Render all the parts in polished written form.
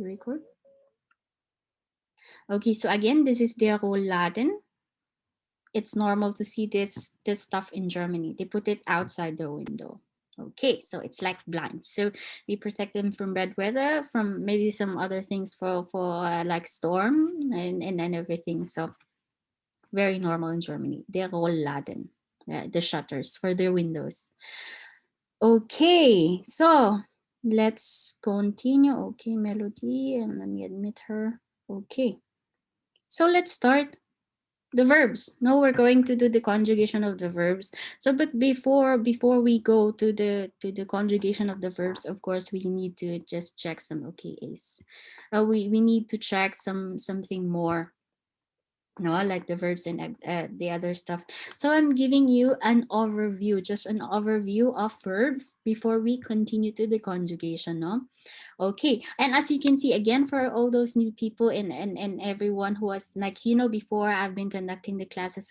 we record? Okay, so again, this is der Rollladen. It's normal to see this stuff in Germany. They put it outside the window. Okay, so it's like blind. So we protect them from bad weather, from maybe some other things for like storm and everything. So very normal in Germany. Der Rollladen, the shutters for their windows. Okay, so let's continue. Okay, Melody, and let me admit her. Okay, so let's start the verbs. Now we're going to do the conjugation of the verbs. So, but before we go to the conjugation of the verbs, of course, we need to just check some OKAs. We need to check something more, no, like the verbs and the other stuff. So I'm giving you an overview, just an overview of verbs before we continue to the conjugation, no? Okay, and as you can see, again, for all those new people and everyone who was like, before I've been conducting the classes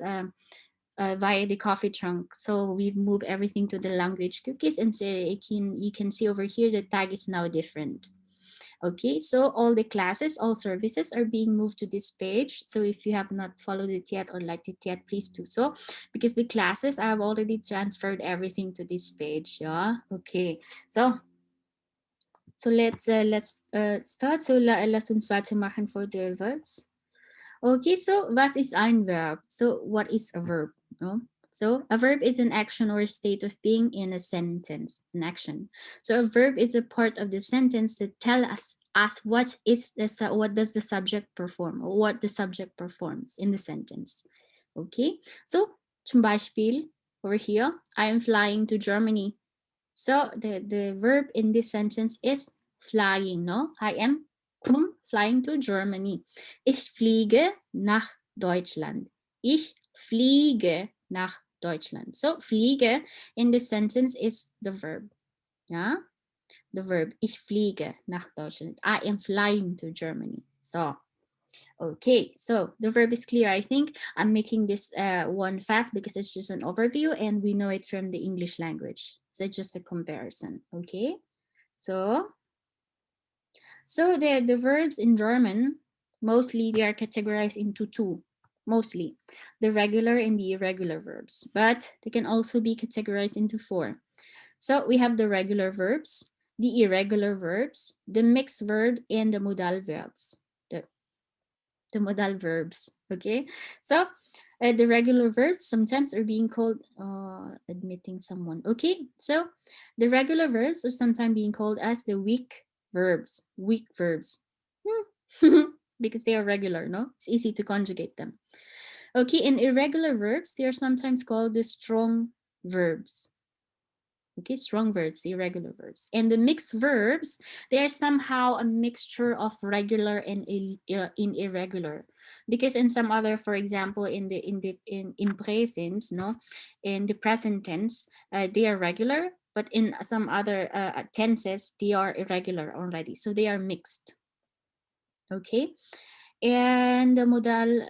via the coffee trunk. So we've moved everything to the language cookies, and so you can see over here the tag is now different. Okay, so all the classes, all services are being moved to this page. So if you have not followed it yet or liked it yet, please do so, because the classes, I have already transferred everything to this page. Yeah, okay. So let's start. So lass uns weitermachen for the verbs. Okay, so was ist ein Verb? So what is a verb? No? So a verb is an action or state of being in a sentence, an action. So a verb is a part of the sentence that tell us what does the subject perform, or what the subject performs in the sentence. Okay, so zum Beispiel over here, I am flying to Germany. So the verb in this sentence is flying, no? I am flying to Germany. Ich fliege nach Deutschland. Ich fliege nach Deutschland. So fliege in this sentence is the verb. Yeah? The verb. Ich fliege nach Deutschland. I am flying to Germany. So okay, so the verb is clear. I think I'm making this one fast because it's just an overview and we know it from the English language. So it's just a comparison. Okay, so the verbs in German, mostly they are categorized into two, mostly the regular and the irregular verbs, but they can also be categorized into four. So we have the regular verbs, the irregular verbs, the mixed verb, and the modal verbs. The modal verbs. Okay, so the regular verbs sometimes are being called admitting someone. Okay, so the regular verbs are sometimes being called as the weak verbs. Weak verbs. Because they are regular, no? It's easy to conjugate them. Okay, in irregular verbs, they are sometimes called the strong verbs. Okay, strong verbs, irregular verbs. And the mixed verbs, they are somehow a mixture of regular and in irregular. Because in some other, for example, in presence, no, in the present tense, they are regular, but in some other tenses, they are irregular already. So they are mixed. Okay, and the modal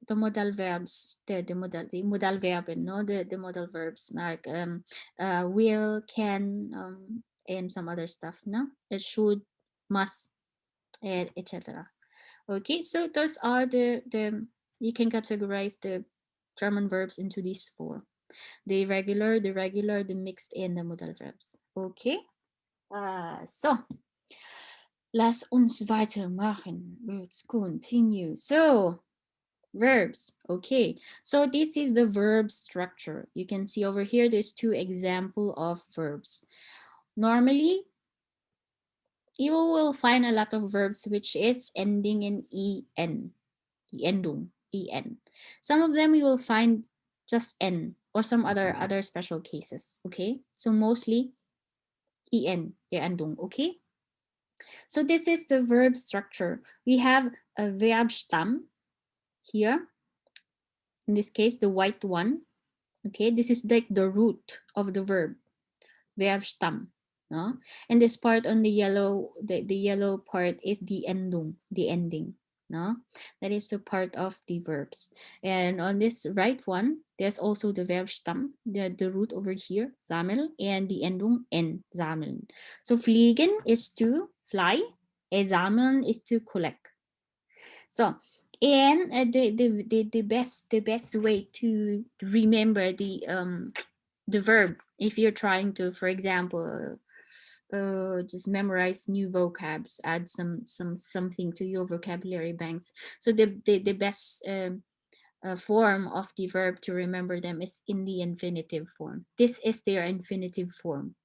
the modal verbs, the modal verben, no, the modal verbs like will, can, and some other stuff, no, it should, must, and etc. Okay, so those are the you can categorize the German verbs into these four: the regular, the mixed, and the modal verbs. Okay, so lass uns weitermachen. Let's continue. So verbs. Okay, so this is the verb structure. You can see over here, there's two example of verbs. Normally, you will find a lot of verbs which is ending in en, endung, en. Some of them you will find just n, or some other special cases. Okay, so mostly en, endung. Okay, so this is the verb structure. We have a Verbstamm here. In this case, the white one. Okay, this is like the root of the verb, Verbstamm. No? And this part on the yellow, the yellow part is the endung, the ending. No? That is the part of the verbs. And on this right one, there's also the Verbstamm, the root over here, sammeln, and the endung en, sammeln. So fliegen is to fly, Sammeln is to collect. So, and the best way to remember the verb, if you're trying to, for example, just memorize new vocabs, add something to your vocabulary banks. So the best form of the verb to remember them is in the infinitive form. This is their infinitive form.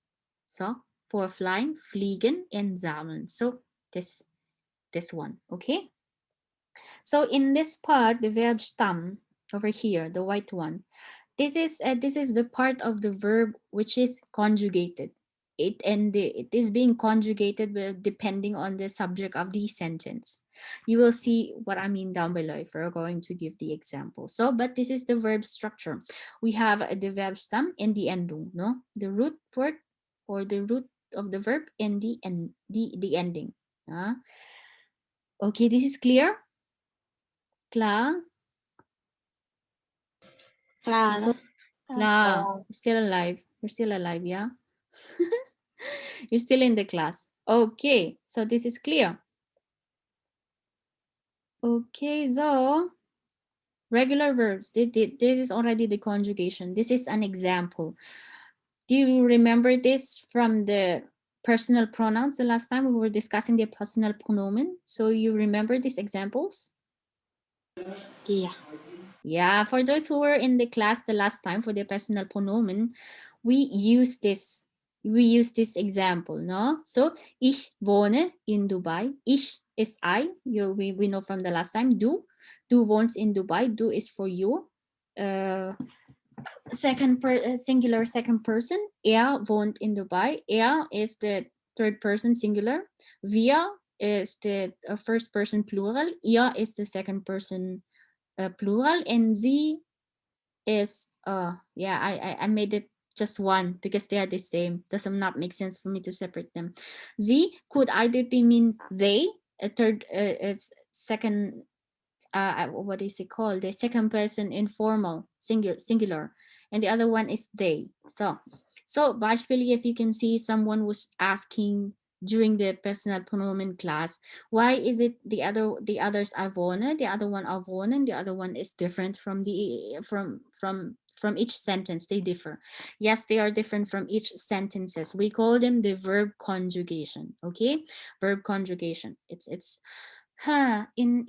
So for flying, fliegen and sammeln. So this one, okay? So in this part, the verb stam over here, the white one, this is the part of the verb which is conjugated. It is being conjugated depending on the subject of the sentence. You will see what I mean down below if we're going to give the example. So, but this is the verb structure. We have the verb stam and the endung, no? The root word or the root of the verb and the ending. Okay, this is clear? Klar? Claro. Klar. Still alive. You're still alive, yeah? You're still in the class. Okay, so this is clear. Okay, so regular verbs. This is already the conjugation. This is an example. Do you remember this from the personal pronouns the last time we were discussing the personal pronomen? So you remember these examples? Yeah. Yeah, for those who were in the class the last time for the personal pronomen, we use this. We use this example, no? So, ich wohne in Dubai. Ich is I. We know from the last time. Du wohnst in Dubai. Du is for you. Singular second person. Er wohnt in Dubai. Er is the third person singular. Wir is the first person plural. Ihr is the second person plural, and sie is yeah, I made it just one because they are the same. Does not make sense for me to separate them. Sie could either be mean they, a third is second what is it called, the second person informal singular, and the other one is they. So Beispiel, if you can see, someone was asking during the personal pronomen class, why is it the others are wohne, the other one are wohnen, the other one is different from from each sentence. They differ. Yes, they are different from each sentences. We call them the verb conjugation. Okay, verb conjugation. It's in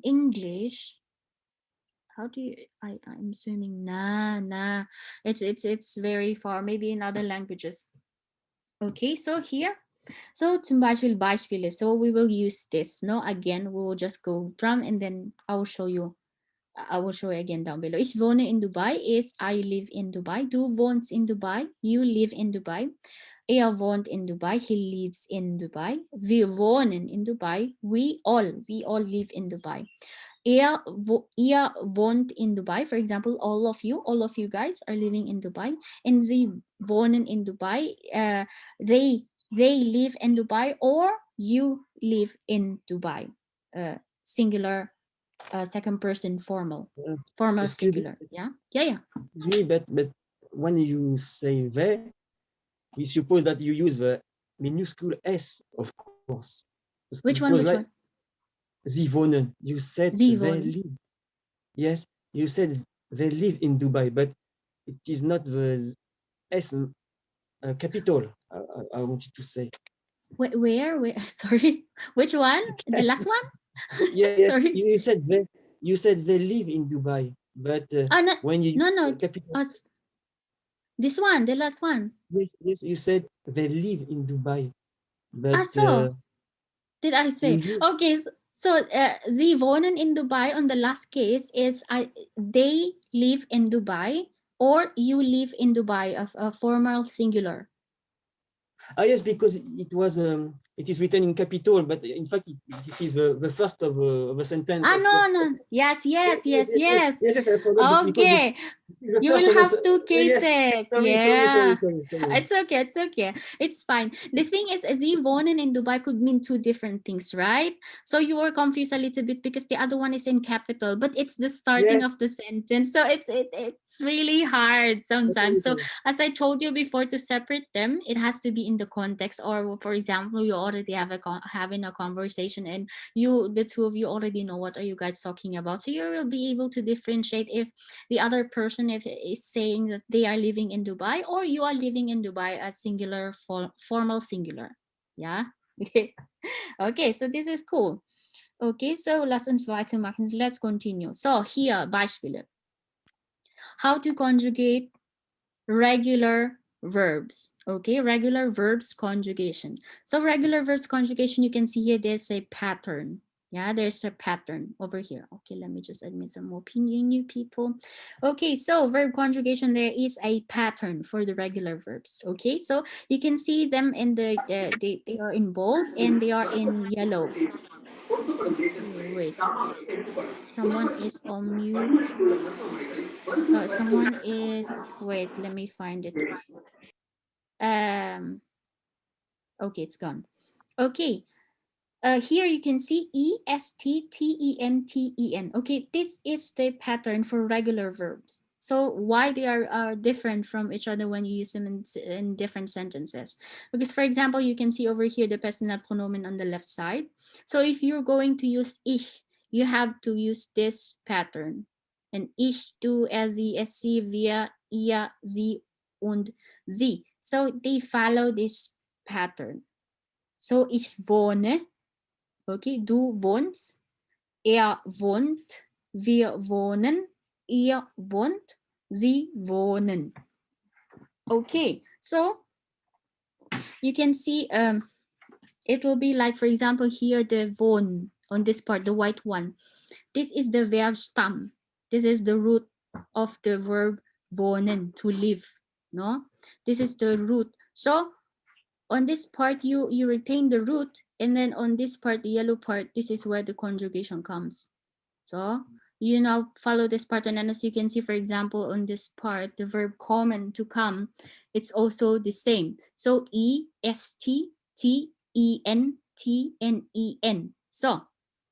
English, how do you, I'm assuming nah, it's very far, maybe in other languages. Okay, so here, so zum Beispiel, so we will use this, no? Again, we will just go from, and then I will show you again down below. Ich wohne in Dubai is I live in Dubai. Du wohnst in Dubai. You live in Dubai. Er wohnt in Dubai. He lives in Dubai. Wir wohnen in Dubai. We all live in Dubai. Ihr wohnt in Dubai. For example, all of you guys are living in Dubai. And sie wohnen in Dubai. They live in Dubai, or you live in Dubai. Singular, second person formal Excuse singular. Yeah. me, but when you say they, we suppose that you use the minuscule s, of course. Which Because one? Sie wohnen, you said Sie they wohnen. live. Yes, you said they live in Dubai, but it is not the S capital. I wanted to say. Where? Sorry, which one? The last one? Yes, Sorry. you said they. You said they live in Dubai, but No, when you no, use no. the capital, This one, the last one. yes, you said they live in Dubai, but So did I you say? use Okay, so sie wohnen in Dubai on the last case is they live in Dubai, or you live in Dubai, of a formal singular. yes, because it is written in capital, but in fact this is the first of a sentence, of course. No. Yes. Yes, I forgot because Okay. This is the You first will one. have two Yes. cases. Sorry. Yeah. It's okay. It's okay. It's fine. The thing is, wohnen in Dubai could mean two different things, right? So you were confused a little bit because the other one is in capital, but it's the starting Yes. of the sentence. So it's really hard sometimes. So as I told you before, to separate them, it has to be in the context. Or for example, you already have having a conversation, and the two of you already know what are you guys talking about. So you will be able to differentiate if the other person if is saying that they are living in Dubai, or you are living in Dubai as singular, formal singular. Yeah. Okay. Okay, so this is cool. Okay, so lass uns weitermachen. Let's continue. So here, Beispiele. How to conjugate regular verbs. Okay, regular verbs conjugation. So regular verbs conjugation, you can see here there's a pattern. Yeah, there's a pattern over here. Okay, let me just admit some more new people. Okay, so verb conjugation, there is a pattern for the regular verbs. Okay, so you can see them in they are in bold and they are in yellow. Wait, someone is on mute. Someone is, wait, let me find it. Okay, it's gone. Okay, here you can see ESTTENTEN. Okay, this is the pattern for regular verbs. So why they are different from each other when you use them in different sentences? Because for example, you can see over here the personal pronoun on the left side. So if you're going to use ich, you have to use this pattern. And ich, du, er, sie, es, sie, wir, ihr, sie, und sie. So they follow this pattern. So ich wohne, okay, du wohnst, er wohnt, wir wohnen, ihr wohnt, sie wohnen. Okay, so you can see it will be like, for example, here the wohn on this part, the white one. This is the verb stam. This is the root of the verb wohnen, to live. No, this is the root. So on this part, you retain the root, and then on this part, the yellow part, this is where the conjugation comes. So you now follow this pattern, and as you can see, for example, on this part, the verb kommen, to come, it's also the same. So ESTTENTNEN. So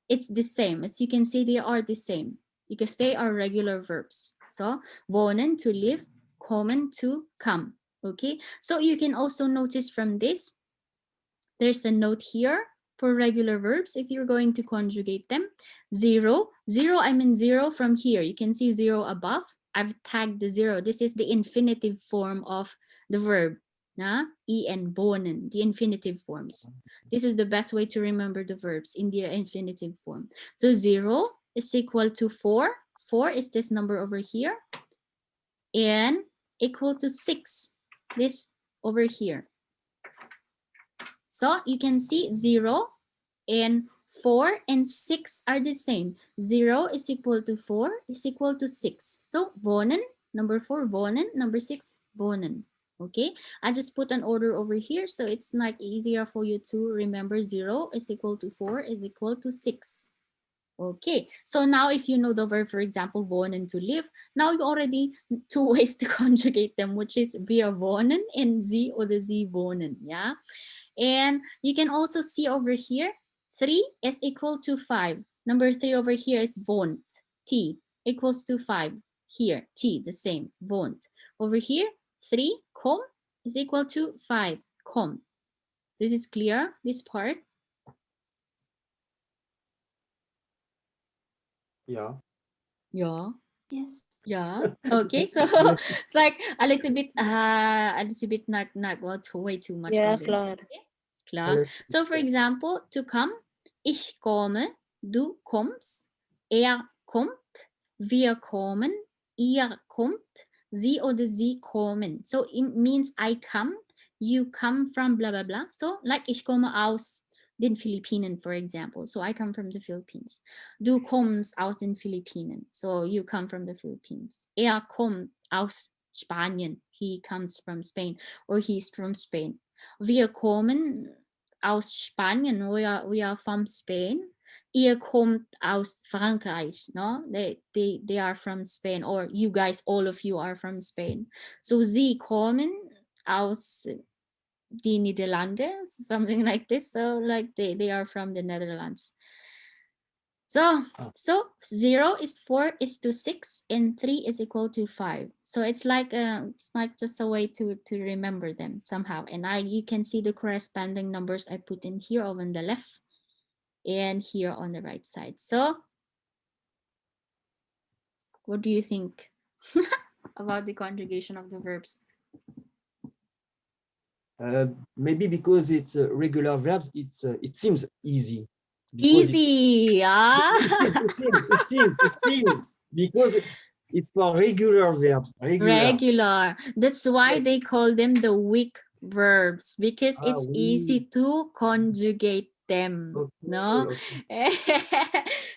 it's the same. As you can see, they are the same because they are regular verbs. So wohnen, to live, kommen, to come. Okay, so you can also notice from this, there's a note here for regular verbs if you're going to conjugate them. Zero, I mean zero from here. You can see zero above. I've tagged the zero. This is the infinitive form of the verb. En, wohnen, the infinitive forms. This is the best way to remember the verbs in their infinitive form. So zero is equal to 4. 4 is this number over here. And equal to 6, this over here. So you can see 0 and 4 and 6 are the same. 0 is equal to 4 is equal to 6. So wohnen, number 4, wohnen, number 6, wohnen. Okay, I just put an order over here so it's like easier for you to remember. 0 is equal to 4 is equal to 6. Okay, so now if you know the verb, for example, wohnen, to live, now you already two ways to conjugate them, which is wir wohnen and sie oder sie wohnen. Yeah. And you can also see over here, 3 is equal to 5. Number 3 over here is wohnt, T, equals to 5. Here, T, the same, wohnt. Over here, 3, komm, is equal to 5, komm. This is clear, this part? Yeah. Yeah. Yes. Yeah. Okay. So it's like a little bit not well, way too much Ja, convincing. klar. Okay? Klar. So for example, to come, ich komme, du kommst, er kommt, wir kommen, ihr kommt, sie oder sie kommen. So it means I come, you come from blah blah blah. So like ich komme aus den Philippinen, for example. So I come from the Philippines. Du kommst aus den Philippinen. So you come from the Philippines. Er kommt aus Spanien. He comes from Spain, or he's from Spain. Wir kommen aus Spanien. We are from Spain. ihr kommt aus Frankreich, no? They are from Spain, or you guys, all of you are from Spain. So sie kommen aus die Niederlande, something like this. So like they are from the Netherlands. So 0 is 4 is to 6 and 3 is equal to 5. So it's like just a way to remember them somehow. And you can see the corresponding numbers I put in here on the left and here on the right side. So what do you think about the conjugation of the verbs? Maybe because it's regular verbs, it seems easy. Easy, yeah. It seems because it's for regular verbs. Regular. That's why Yes. they call them the weak verbs, because it's Oui. easy to conjugate them. Okay, No. okay.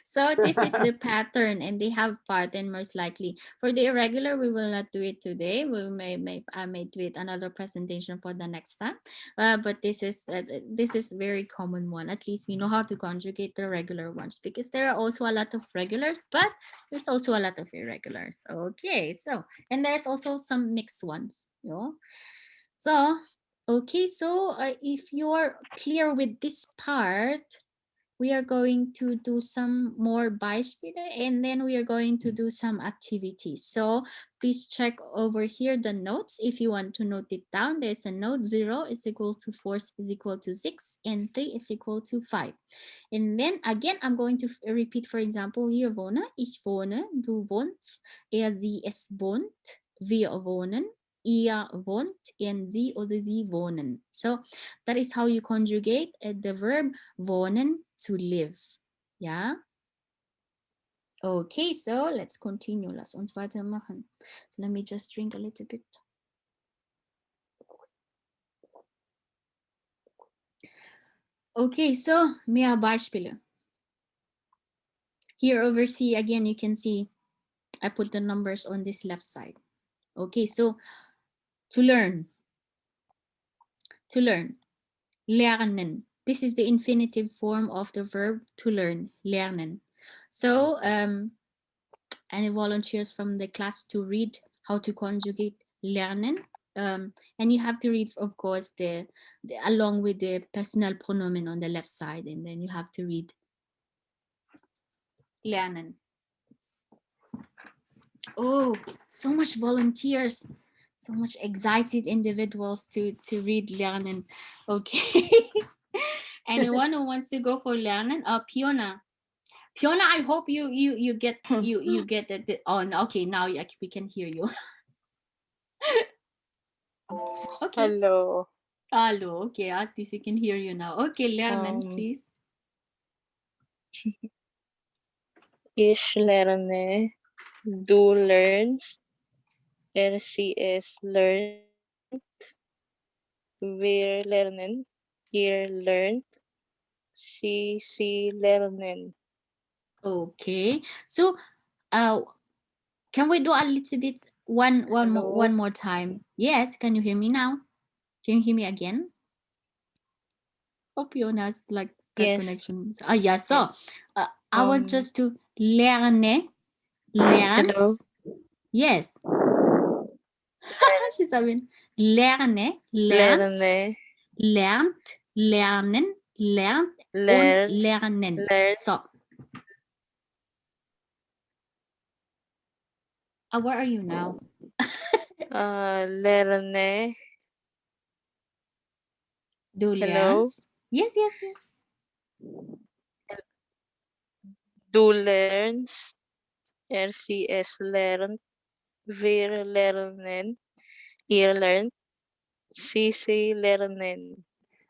So this is the pattern, and they have pattern most likely. For the irregular, we will not do it today. I may do it another presentation for the next time. But this is very common one. At least we know how to conjugate the regular ones, because there are also a lot of regulars, but there's also a lot of irregulars. Okay, so and there's also some mixed ones, you know. So okay, so if you're clear with this part, we are going to do some more Beispiele, and then we are going to do some activities. So please check over here the notes if you want to note it down. There's a note: 0 is equal to 4 is equal to 6 and 3 is equal to 5. And then again, I'm going to repeat, for example, hier wohne, ich wohne, du wohnst, sie, es wohnt, wir wohnen, ihr wohnt, and sie oder sie wohnen. So that is how you conjugate the verb wohnen, to live. Yeah. Okay, so let's continue. Lass uns weitermachen. So let me just drink a little bit. Okay, so mehr Beispiele. Here over C again, you can see I put the numbers on this left side. Okay, so to learn, lernen. This is the infinitive form of the verb to learn, lernen. So any volunteers from the class to read how to conjugate lernen? And you have to read, of course, the along with the personal pronoun on the left side, and then you have to read lernen. Oh, so much volunteers, so much excited individuals to read lernen. Okay. Anyone who wants to go for lernen? Piona, I hope you get you get it on. Okay, now we can hear you. Okay. Hello. Hello. Okay, at least you can hear you now. Okay, lernen, please. Ich lerne, du lernst, sie learnt, wir lernen, ihr lernt, sie lernen. Okay, so can we do a little bit one more time? Yes, can you hear me now? Can you hear me again? Hope Jonas like bad Yes. connection. Yeah, so Yes. I want just to lerne, lernt. Hello. Yes. She's having lerne, lernt, Lerne, lernt, lernen, lernt und lernt, lernen. lernt, So. Where are you now? lerne. Du Hello. lernst? Yes. Du lernst, sie lernt, wir lernen, ihr lernt, sie lernen.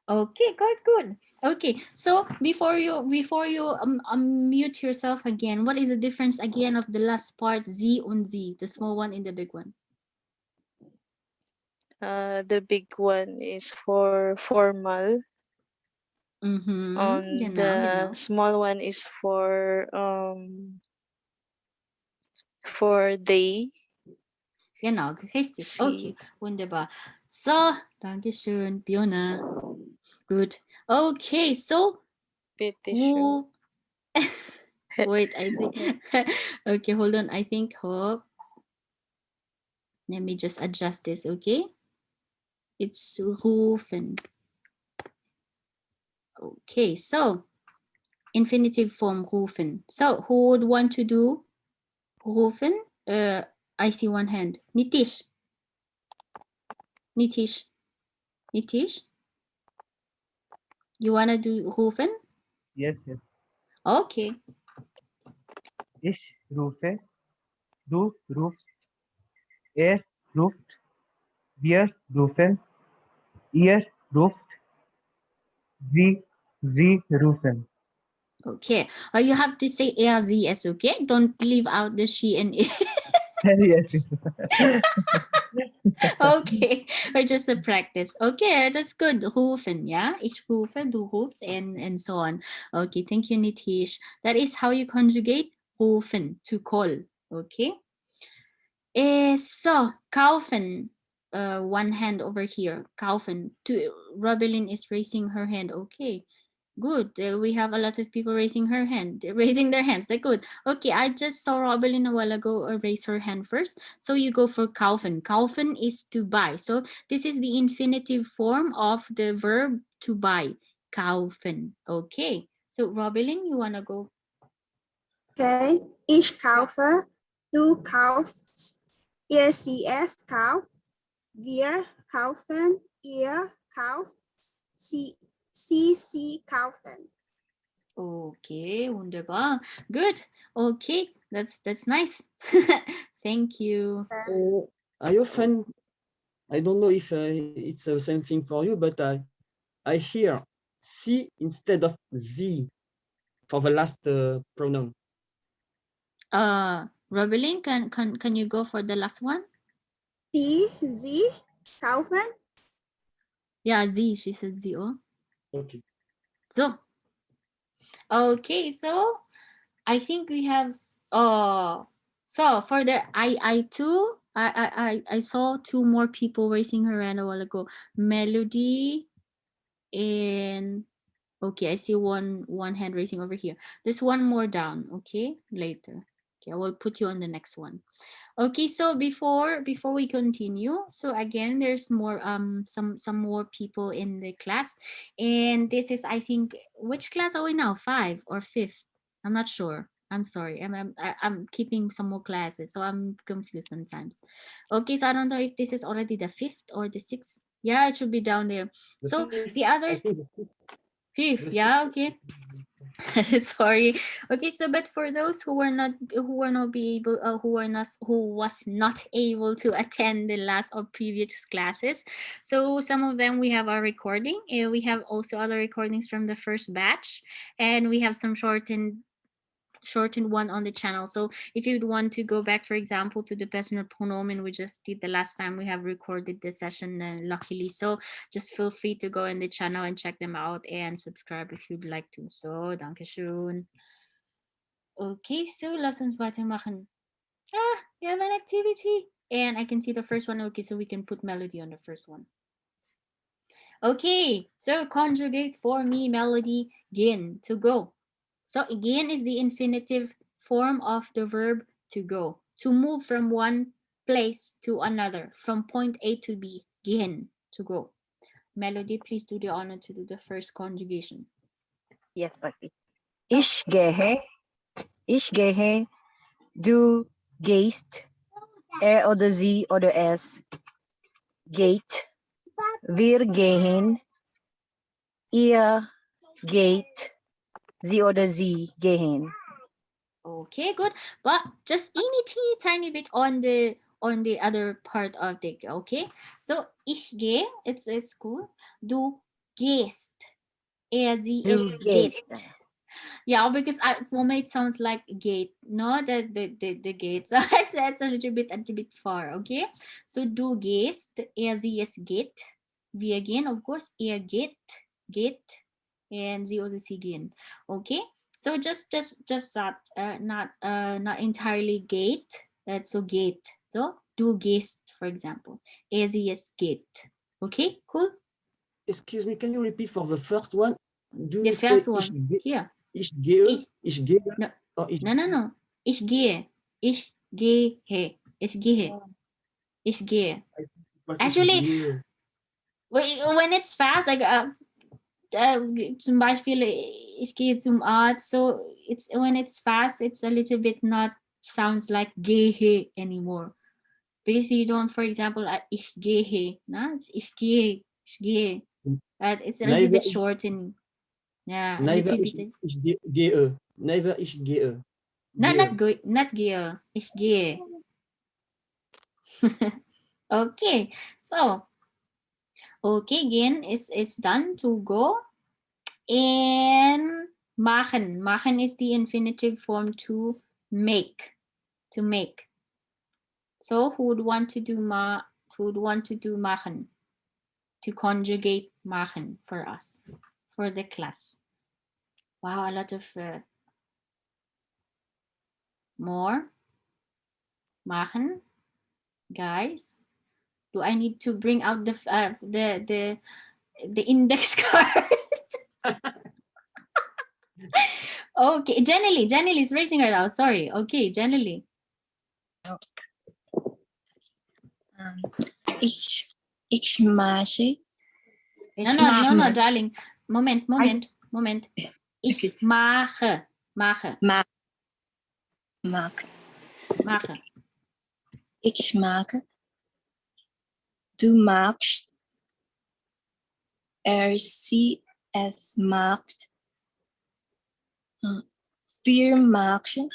Okay, good. Okay, so before you mute yourself again, what is the difference again of the last part, sie und sie, the small one and the big one? The big one is for formal. Genau. The small one is for they. Genau, richtig. Sie. Okay, wunderbar. So, Dankeschön, Fiona. Good. Okay, so Bitte schön. Wait, I think. Okay, hold on. I think, hope. Let me just adjust this, okay? It's rufen. Okay, so infinitive form rufen. So who would want to do rufen? I see one hand. Nitish. Nitish. Nitish, you wanna do rufen? Yes, yes. Okay. Ich rufe, du rufst, er ruft, wir rufen, ihr ruft, sie rufen. Okay. You have to say er, sie, es, okay? Don't leave out the she and it. Yes, yes. Okay. Or just a practice. Okay, that's good. Rufen, yeah? Ich rufe, du rufst, and so on. Okay, thank you, Nitish. That is how you conjugate rufen, to call. Okay. So, kaufen. One hand over here. Kaufen. Robelin is raising her hand. Okay. Good. We have a lot of people raising raising their hands. They're good. Okay, I just saw Robelin a while ago raise her hand first. So you go for kaufen. Kaufen is to buy. So this is the infinitive form of the verb to buy. Kaufen. Okay. So Robelin, you wanna go? Okay. Ich kaufe, du kaufst, sie es kauft, wir kaufen, ihr kauft, sie kaufen. Okay, wunderbar. Good. Okay, that's nice. Thank you. I often, I don't know if it's the same thing for you, but I hear sie instead of sie for the last pronoun. Robelin, can you go for the last one? Sie kaufen. Yeah, sie. She said sie. Oh. Okay. So, okay, so I think we have so for the I two, I saw two more people raising her hand a while ago. Melody and okay, I see one hand raising over here. There's one more down, okay? Later. Okay, I will put you on the next one. Okay, so before we continue, so again, there's more some more people in the class, and this is, I think, which class are we now? 5 or 5th? I'm not sure. I'm sorry. I'm keeping some more classes, so I'm confused sometimes. Okay, so I don't know if this is already the 5th or the 6th. Yeah, it should be down there. So the others, 5th. Yeah, okay. Sorry. Okay, so but for those who was not able to attend the last or previous classes, so some of them we have our recording, and we have also other recordings from the first batch, and we have some shortened one on the channel. So if you'd want to go back, for example, to the personal pronomen we just did the last time, we have recorded the session, luckily. So just feel free to go in the channel and check them out and subscribe if you'd like to. So dankeschön. Okay, so lass uns weitermachen. We have an activity. And I can see the first one. Okay, so we can put melody on the first one. Okay, so conjugate for me melody gehen, to go. So again is the infinitive form of the verb to go, to move from one place to another, from point A to B, gehen, to go. Melody, please do the honor to do the first conjugation. Yes, okay. Ich gehe, du gehst, oder sie oder es geht, wir gehen, ihr geht, sie oder sie gehen. Okay, good. But just teeny tiny bit on the other part of the, okay? So ich gehe, it's cool. Du gehst. Sie Du es gehst. geht. Yeah, because for me it sounds like gate, no, the gate. So I said it's a little bit far, okay? So du gehst, sie es geht. Wir again, of course, geht, and sie oder sie gehen. Okay? So just that, not entirely gate. That's so gate. So du gehst, for example. Sie es geht. Okay, cool. Excuse me, can you repeat for the first one? Do The you say first ich one here. Ich gehe, ich gehe, No, or ich no. Ich gehe. Ich gehe. Ich gehe. Ich gehe. was ich Actually, gehe. when it's fast, like zum Beispiel, ich gehe zum Arzt, so it's when it's fast, it's a little bit not sounds like gehe anymore. Because you don't, for example, ich gehe, no? It's ich gehe. It's a little Neither bit ich, short and yeah, a neither little ich, bit. ich gehe. Neither ich gehe. No, Gehe. not gehe. Ich gehe. Okay, so okay, again, it's done to go. And machen. Machen is the infinitive form to make. To make. So who would want to do machen? To conjugate machen for us, for the class. Wow, a lot of more. Machen, guys. Do I need to bring out the index cards? Okay, Jenny is raising her now. Sorry. Okay, Jenny. Ich mache. No, darling. Moment. Ich mache. Ich mache. Du magst. Sie, es macht. Wir machen.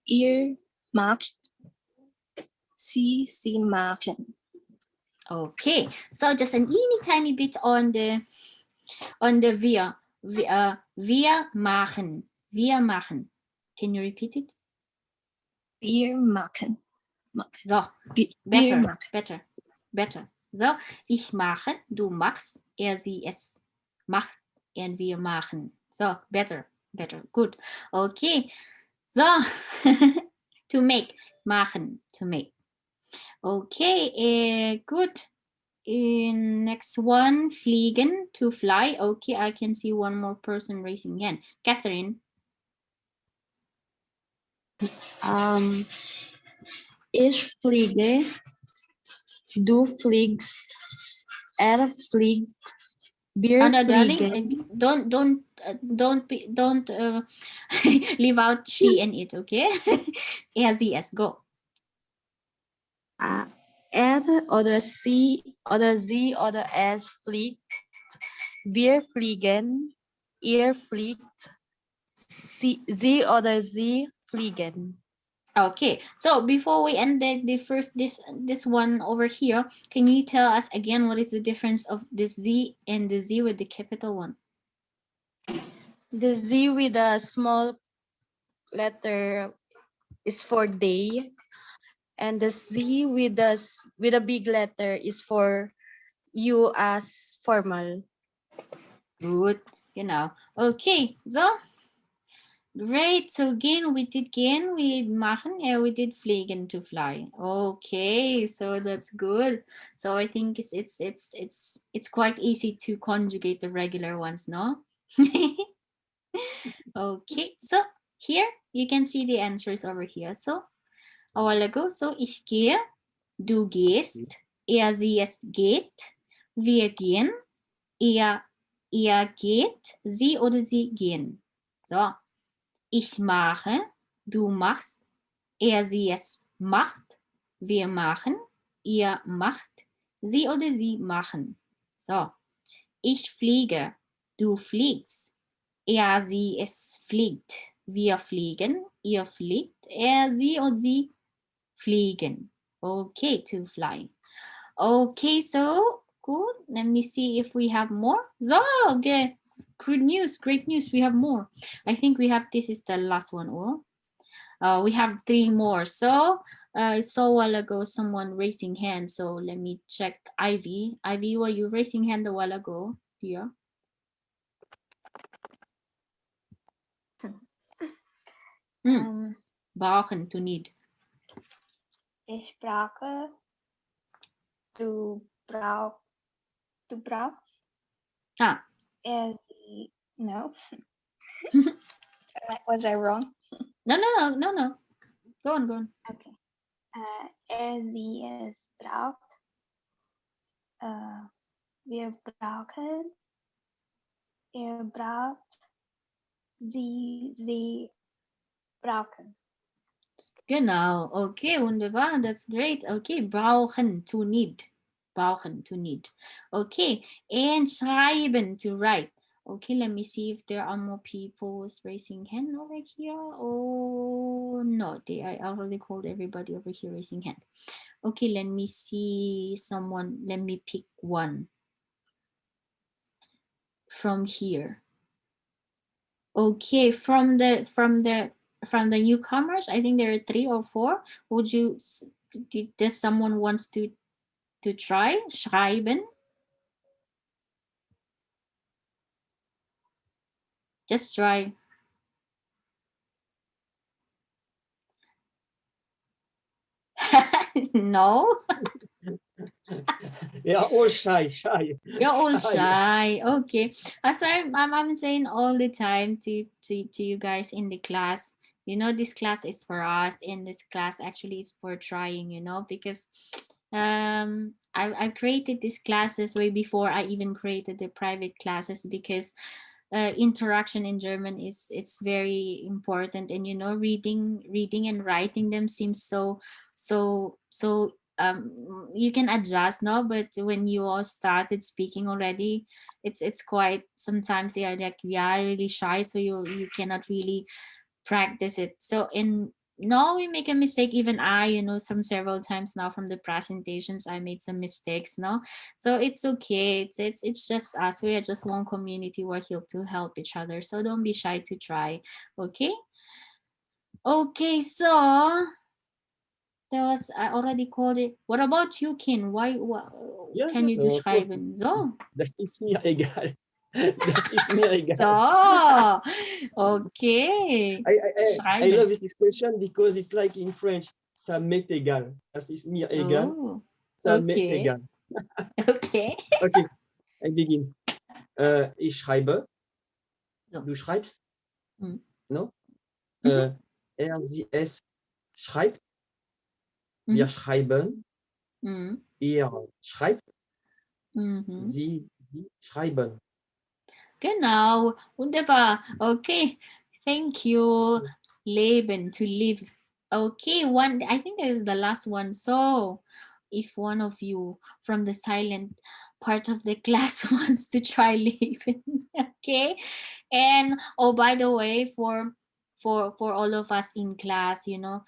Ihr macht. Sie machen. Okay, so just an tiny bit on the wir. Wir machen. Wir machen. Can you repeat it? Wir machen. So, Wir machen. better. So, ich mache, du machst, sie, es macht, und wir machen. So, better. Good. Okay. So, to make, machen, to make. Okay, good. Next one, fliegen, to fly. Okay, I can see one more person raising hand. Catherine. Ich fliege, du fliegst, fliegt, wir No, fliegen. darling, don't leave out she and it, okay? Sie, es, go. Oder sie oder es fliegt, wir fliegen, ihr fliegt, sie oder sie fliegen. Okay, so before we end this one over here, can you tell us again what is the difference of this Z and the Z with the capital one? The Z with a small letter is for they, and the Z with a big letter is for you as formal. Good, Okay, so great. So again, we did machen, we did fliegen, to fly. Okay, so that's good. So I think it's quite easy to conjugate the regular ones, no? Okay, so here you can see the answers over here. So a while ago, so ich gehe, du gehst, sie, es geht, wir gehen, ihr geht, sie oder sie gehen. So, ich mache, du machst, sie, es macht, wir machen, ihr macht, sie oder sie machen. So, ich fliege, du fliegst, sie, es fliegt, wir fliegen, ihr fliegt, sie und sie fliegen. Okay, to fly. Okay, so good. Let me see if we have more. So, okay. Good news, great news. We have more. I think this is the last one. We have 3 more. So, I saw a while ago someone raising hand. So let me check. Ivy, were you raising hand a while ago? Dear? Brauchen, to need. Ich brauche, du brauchst. Ah. No. Was I wrong? No. Go on. Okay. Sie ist braucht. Wir brauchen. Braucht. Sie brauchen. Genau. Okay, wunderbar. That's great. Okay, brauchen, to need. Brauchen, to need. Okay, and schreiben, to write. Okay, let me see if there are more people who's raising hand over here. Oh, no, I already called everybody over here raising hand. Okay, let me see someone. Let me pick one from here. Okay, from the newcomers, I think there are 3 or 4. Would you? Does someone wants to try schreiben? Just try. No. They are all shy. You're all shy. Okay. As I'm saying all the time to you guys in the class, you know, this class is for us, and this class actually is for trying, you know, because I created these classes way before I even created the private classes, because interaction in German is it's very important, and you know, reading and writing them seems so you can adjust, no, but when you all started speaking already, it's quite, sometimes they are like, yeah, really shy, so you cannot really practice it. So in no, we make a mistake, even I, you know, some several times now from the presentations I made some mistakes, no, so it's okay, it's just us, we are just one community, we're here to help each other, so don't be shy to try. Okay. Okay, so there was, I already called it. What about you, Kin? Why Yes, can you yes, of course. beschreiben? So. Das ist mir egal. Das ist mir egal. So. Okay. I love this expression because it's like in French, ça m'est égal. Das ist mir egal. Oh, Ça m'est okay. égal. Okay. Okay, I begin. Ich schreibe. So. Du schreibst? Mhm. No? Mhm. Er, sie, es schreibt. Wir schreiben. Mhm. Ihr schreibt. Mhm. Sie schreiben. Genau, wunderbar. Okay, thank you. Leben, to live. Okay, one, I think that is the last one. So if one of you from the silent part of the class wants to try living, okay. And oh, by the way, for all of us in class, you know,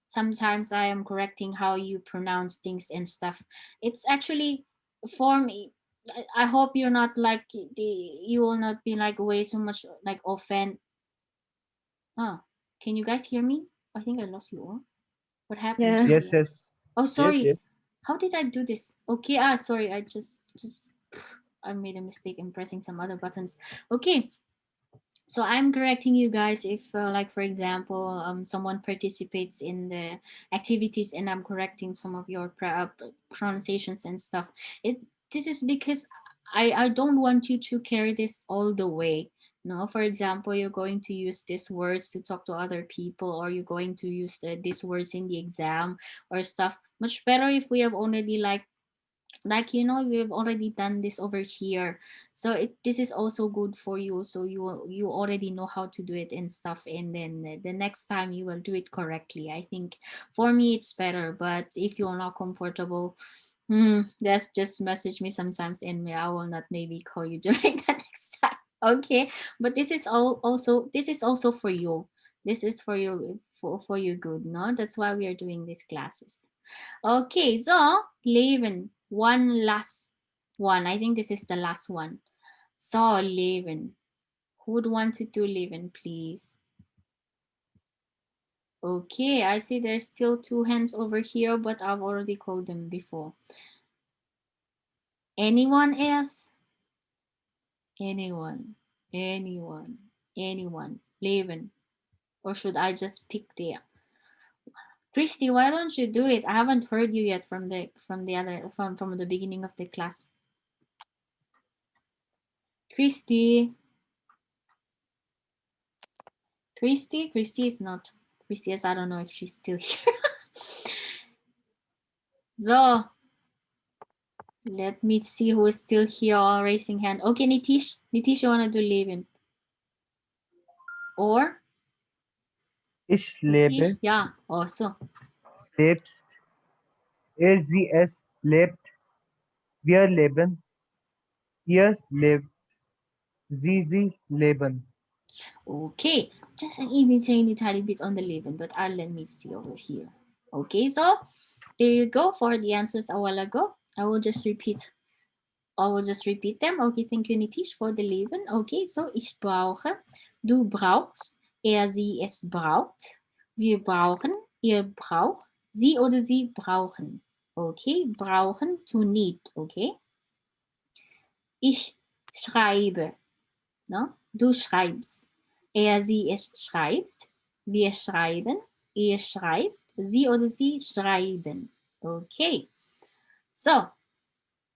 sometimes I am correcting how you pronounce things and stuff. It's actually, for me, I hope you're not like you will not be like way so much like offend. Can you guys hear me? I think I lost you all. What happened Yeah. to Yes, you? yes. Oh, Yes, sorry. yes. How did I do this? Okay, sorry. I just I made a mistake in pressing some other buttons. Okay, so I'm correcting you guys if like for example someone participates in the activities and I'm correcting some of your pronunciations and stuff. This is because I don't want you to carry this all the way. No, for example, you're going to use these words to talk to other people, or you're going to use these words in the exam or stuff. Much better if we have already like you know, we've already done this over here, so this is also good for you, so you already know how to do it and stuff, and then the next time you will do it correctly. I think for me it's better, but if you're not comfortable, just message me sometimes, and I will not maybe call you during the next time. Okay, but this is also for you. This is for you, for your good, no, that's why we are doing these classes. Okay, so Leben, one last one. I think this is the last one. So Leben, who would want to do Leben, please? Okay, I see there's still 2 hands over here, but I've already called them before. Anyone else? Anyone? Leben, or should I just pick the? Christy, why don't you do it? I haven't heard you yet from the from the beginning of the class. Christy. Christy is not. Christy is, I don't know if she's still here. So, let me see who is still here raising hand. Okay, Nitish, you want to do leben? Or? Ich Nitish? lebe, Yeah, also. lebst, sie es lebt, wir leben, ihr lebt, sie leben. Okay, just an even tiny tiny bit on the leben, but let me see over here. Okay, so there you go for the answers a while ago. I will just repeat them. Okay, thank you, Nitish, for the Leben. Okay, so ich brauche, du brauchst, sie, es braucht, wir brauchen, ihr braucht, sie oder sie brauchen. Okay, brauchen, to need. Okay, ich schreibe, no? Du schreibst, sie, es schreibt, wir schreiben, ihr schreibt, sie oder sie schreiben. Okay, so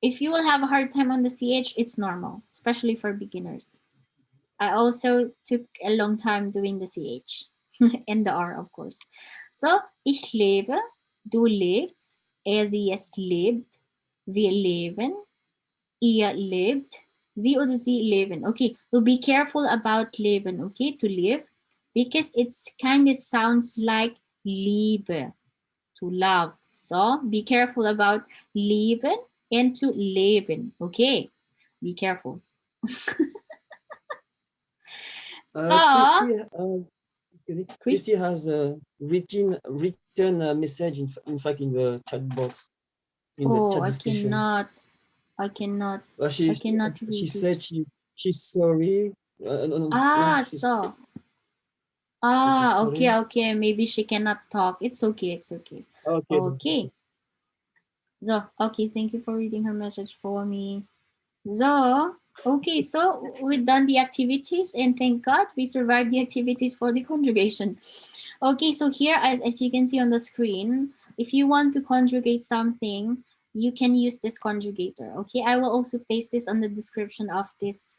if you will have a hard time on the CH, it's normal, especially for beginners. I also took a long time doing the CH and the R, of course. So, ich lebe, du lebst, sie, es lebt, wir leben, ihr lebt, sie oder sie leben. Okay, so be careful about leben, okay, to live, because it's kind of sounds like Liebe, to love. So be careful about lieben and to leben. Okay, be careful. Christy, Chris, Christy has a written message in fact in the chat box, in the chat I discussion. cannot She read said it. she's sorry. No, So. sorry. Okay. Maybe she cannot talk. It's okay. Okay. Okay. So, okay, thank you for reading her message for me. So, okay, so we've done the activities and thank God we survived the activities for the conjugation. Okay, so here, as you can see on the screen, if you want to conjugate something, you can use this conjugator. Okay, I will also paste this on the description of this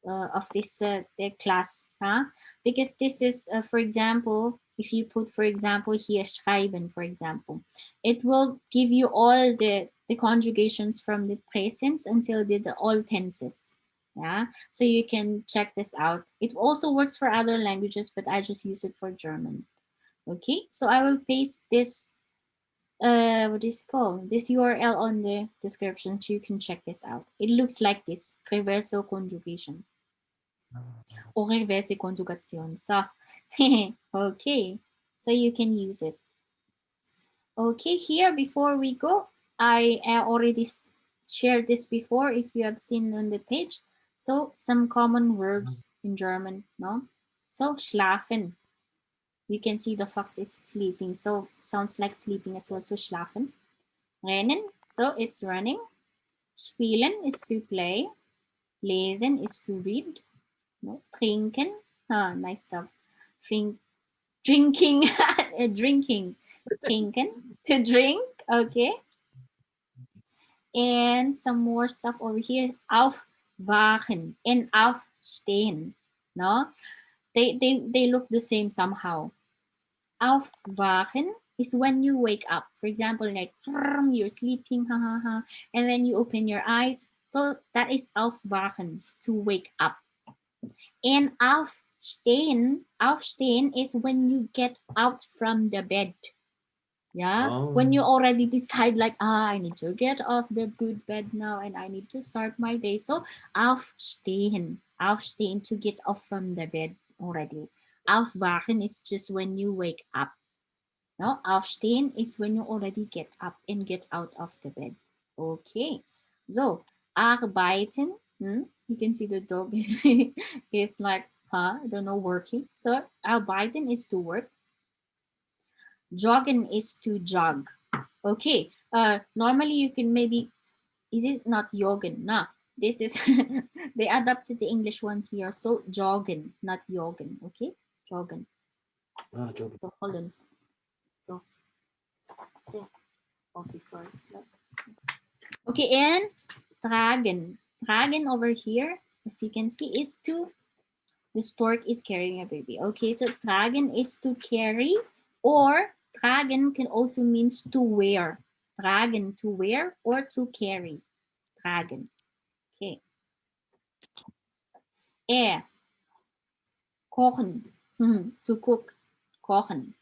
the class, huh? Because this is, for example, if you put, for example, here schreiben, for example, it will give you all the conjugations from the present until the all tenses. Yeah, so you can check this out. It also works for other languages, but I just use it for German. Okay, so I will paste this what is it called, this URL on the description so you can check this out. It looks like this, reversal conjugation or reverse conjugation. So, okay, so you can use it. Okay, here before we go, I already shared this before if you have seen on the page. So some common verbs in German, no? So schlafen. You can see the fox is sleeping, so sounds like sleeping as well. So schlafen. Rennen, so it's running. Spielen is to play. Lesen is to read. No? Trinken, nice stuff. Drinking, drinking. Trinken, to drink, okay. And some more stuff over here. Aufwachen and aufstehen. No, they look the same somehow. Aufwachen is when you wake up. For example, like you're sleeping, and then you open your eyes. So that is aufwachen, to wake up. And aufstehen is when you get out from the bed. Yeah, when you already decide like, I need to get off the good bed now and I need to start my day. So aufstehen, to get off from the bed already. Aufwachen is just when you wake up. No, aufstehen is when you already get up and get out of the bed. Okay, so arbeiten, you can see the dog is like, I don't know, working. So arbeiten is to work. Joggen is to jog. Okay, normally you can maybe, is it not joggen? No, this is, they adapted the English one here. So joggen, not joggen, okay? Joggen. Joggen. So hold on. So, okay, sorry. Okay, and tragen. Tragen over here, as you can see, is to The stork is carrying a baby. Okay, so tragen is to carry, or tragen can also means to wear. Tragen, to wear or to carry. Tragen. Okay. Kochen, to cook. Kochen.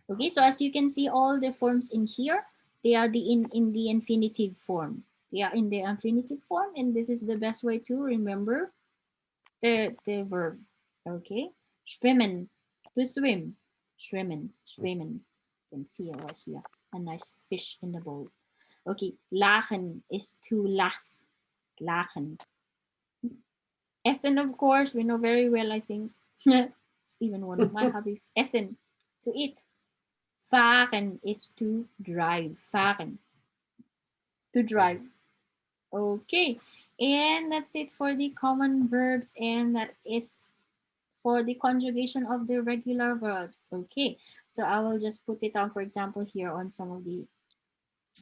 Okay, so as you can see, all the forms in here, they are in the infinitive form. They are in the infinitive form, and this is the best way to remember the verb. Okay, schwimmen, to swim. Schwimmen, schwimmen. You can see right here a nice fish in the bowl. Okay, lachen is to laugh. Lachen. Essen, of course, we know very well, I think. It's even one of my hobbies. Essen, to eat. Fahren is to drive. Fahren, to drive. Okay, and that's it for the common verbs, and that is for the conjugation of the regular verbs. Okay, so I will just put it down, for example, here on some of the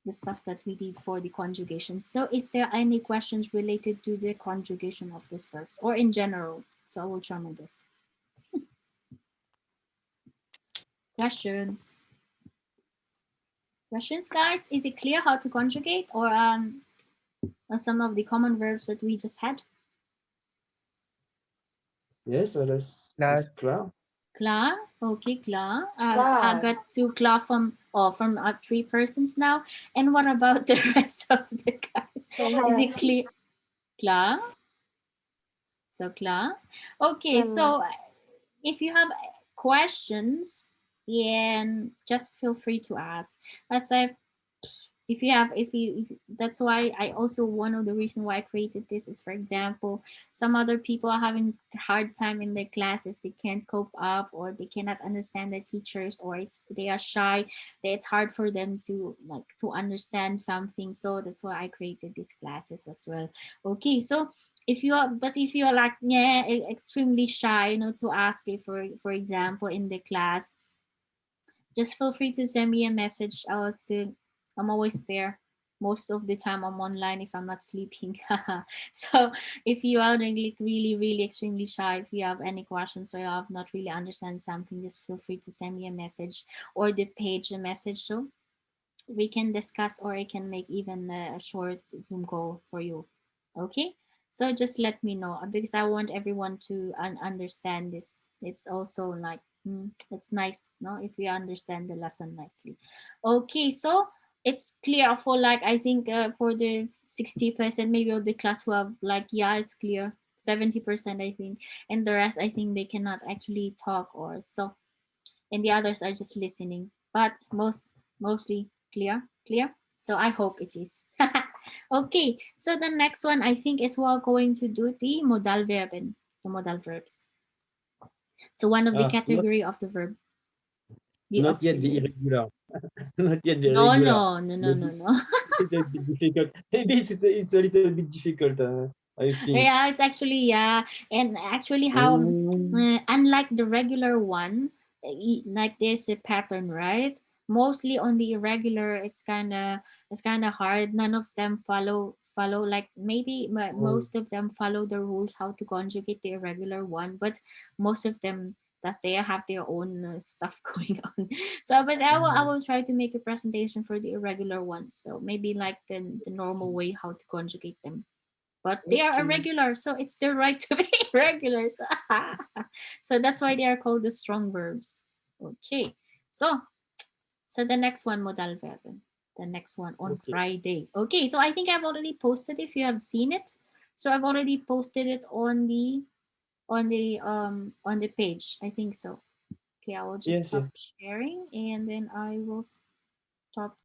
stuff that we did for the conjugation. So is there any questions related to the conjugation of these verbs or in general? So I will try my best. Questions? Questions, guys? Is it clear how to conjugate or some of the common verbs that we just had? Yes, that's Class. clear. Klar, okay, klar. I Klar. got to klar from 3 persons now. And what about the rest of the guys? Is it clear? Klar. So klar. Okay, so if you have questions, then just feel free to ask. As I've if that's why I also, one of the reason why I created this is, for example, some other people are having a hard time in their classes. They can't cope up, or they cannot understand the teachers, or they are shy, that it's hard for them to understand something. So that's why I created these classes as well. Okay, so if you are like, yeah, extremely shy, to ask it, for example, in the class, just feel free to send me a message. I'm always there. Most of the time I'm online if I'm not sleeping. So if you are really, really, really extremely shy, if you have any questions or you have not really understand something, just feel free to send me a message or the page a message, so we can discuss, or I can make even a short Zoom call for you. Okay, so just let me know, because I want everyone to understand this. It's also like, it's nice, no, if we understand the lesson nicely. Okay, so it's clear for, like, I think for the 60% maybe of the class who have, like, yeah, it's clear. 70% I think, and the rest I think they cannot actually talk, or so, and the others are just listening, but mostly clear. So I hope it is. Okay, so the next one I think is we're going to do the modal verben, the modal verbs. So one of the category of the verb, the Not yet the auxiliary. irregular. Not yet the No, regular. no. It's a bit difficult. Maybe it's a little bit difficult, I think. Yeah, it's actually, yeah, and actually how unlike the regular one, like there's a pattern, right? Mostly on the irregular, it's kind of hard. None of them follow, like, maybe Oh, most of them follow the rules how to conjugate the irregular one, but most of them, that's, they have their own stuff going on. So but I will try to make a presentation for the irregular ones, so maybe like the normal way how to conjugate them, but they are okay. irregular, so it's their right to be irregular. So, so that's why they are called the strong verbs. Okay, so the next one, modal verb, the next one on Okay. Friday. Okay, so I think I've already posted, if you have seen it. So I've already posted it on the page, I think so. Okay, I will just Yes, yes. stop sharing, and then I will stop